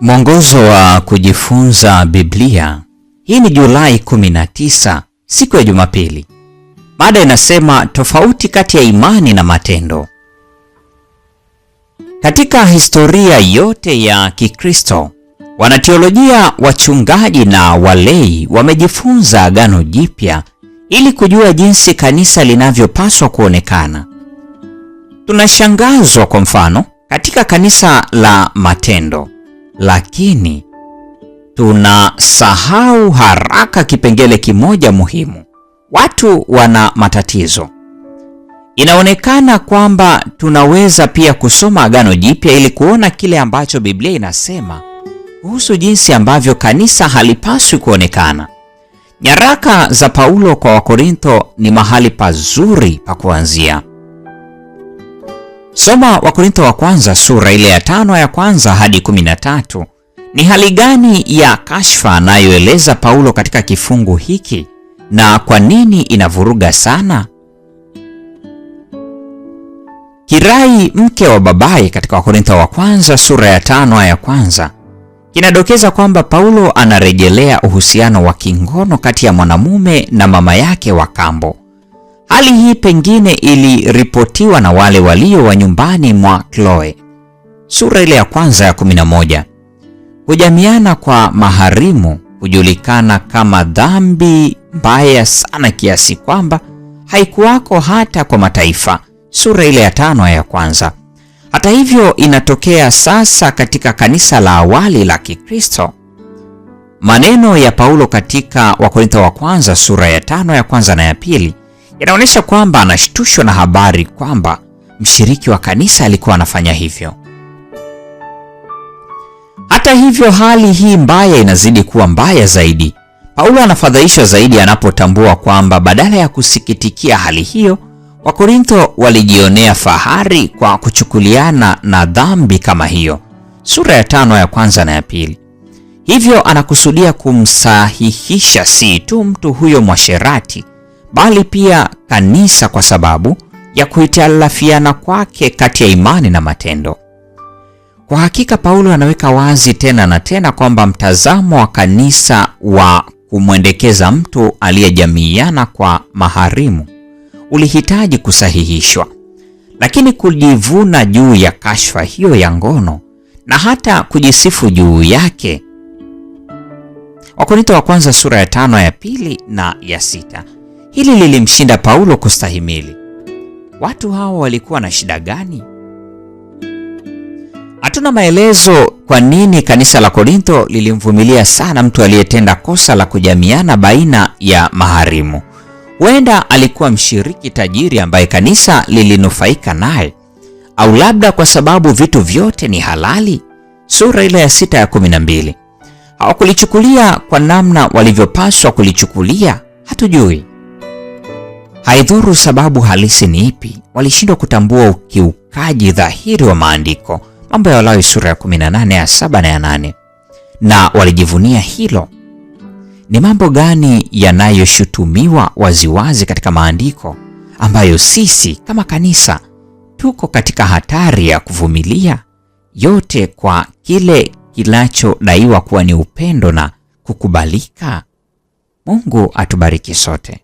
Mwongozo wa kujifunza Biblia. Hii ni Julai 19, siku ya Jumapili. Mada inasema tofauti kati ya imani na matendo. Katika historia yote ya Kikristo, wanateolojia, wachungaji na walei wamejifunza Agano Jipya ili kujua jinsi kanisa linavyopaswa kuonekana. Tunashangazwa kwa mfano katika kanisa la matendo, lakini tunasahau haraka kipengele kimoja muhimu. Watu wana matatizo. Inaonekana kwamba tunaweza pia kusoma Agano Jipya ili kuona kile ambacho Biblia inasema kuhusu jinsi ambavyo kanisa halipaswi kuonekana. Nyaraka za Paulo kwa Wakorintho ni mahali pazuri pa kuanzia. Soma Wakorintho wa kwanza sura ile ya 5 ya kwanza hadi 13. Ni hali gani ya kashfa anayoeleza Paulo katika kifungu hiki na kwa nini inavuruga sana? Kirai, mke wa babaye, katika Wakorintho wa kwanza sura ya 5 ya kwanza kinadokeza kwamba Paulo anarejelea uhusiano wa kingono kati ya mwanamume na mama yake wa kambo. Hali hii pengine iliripotiwa na wale walio wa nyumbani mwa Chloe. Sura ile ya kwanza ya 11. Kujamiana kwa maharimu hujulikana kama dhambi mbaya sana kiasi kwamba haikuwako hata kwa mataifa. Sura ile ya 5 ya kwanza. Hata hivyo inatokea sasa katika kanisa la awali la Kikristo. Maneno ya Paulo katika Wakorintho wa kwanza sura ya 5 ya kwanza na ya pili yanaonyesha kwamba anashtushwa na habari kwamba mshiriki wa kanisa alikuwa anafanya hivyo. Hata hivyo, hali hii mbaya inazidi kuwa mbaya zaidi. Paulo anafadhaishwa zaidi anapotambua kwamba badala ya kusikitikia hali hiyo, Wakorintho walijionea fahari kwa kuchukuliana na dhambi kama hiyo. Sura ya 5 ya kwanza na ya pili. Hivyo anakusudia kumsahihisha si tu mtu huyo mwasherati, bali pia kanisa kwa sababu ya kuhitilafiana kwake kati ya imani na matendo. Kwa hakika Paulo anaweka wazi tena na tena kwamba mtazamo wa kanisa wa kumwendekeza mtu aliyejamiiana kwa maharimu ulihitaji kusahihishwa. Lakini kujivuna juu ya kashfa hiyo ya ngono na hata kujisifu juu yake. Wakorintho wa kwanza sura ya 5 ya pili na ya 6. Hili lilimshinda Paulo kustahimili. Watu hao walikuwa na shida gani? Hatuna maelezo kwa nini kanisa la Korintho lilimvumilia sana mtu aliyetenda kosa la kujamiana baina ya maharimu. Huenda alikuwa mshiriki tajiri ambaye kanisa lilinufaika naye, au labda kwa sababu vitu vyote ni halali. Sura ile ya 6 ya 12. Hawakulichukulia kwa namna walivyopaswa kulichukulia, hatujui. Haidhuru sababu halisi ni ipi, walishindwa kutambua ukiukaji dhahiri wa maandiko. Mambo ya Walawi sura ya 18 ya 7 na ya 8. Na walijivunia hilo. Ni mambo gani yanayoshutumiwa waziwazi katika maandiko ambayo sisi kama kanisa tuko katika hatari ya kuvumilia, yote kwa kile kinachodaiwa kuwa ni upendo na kukubalika? Mungu atubariki sote.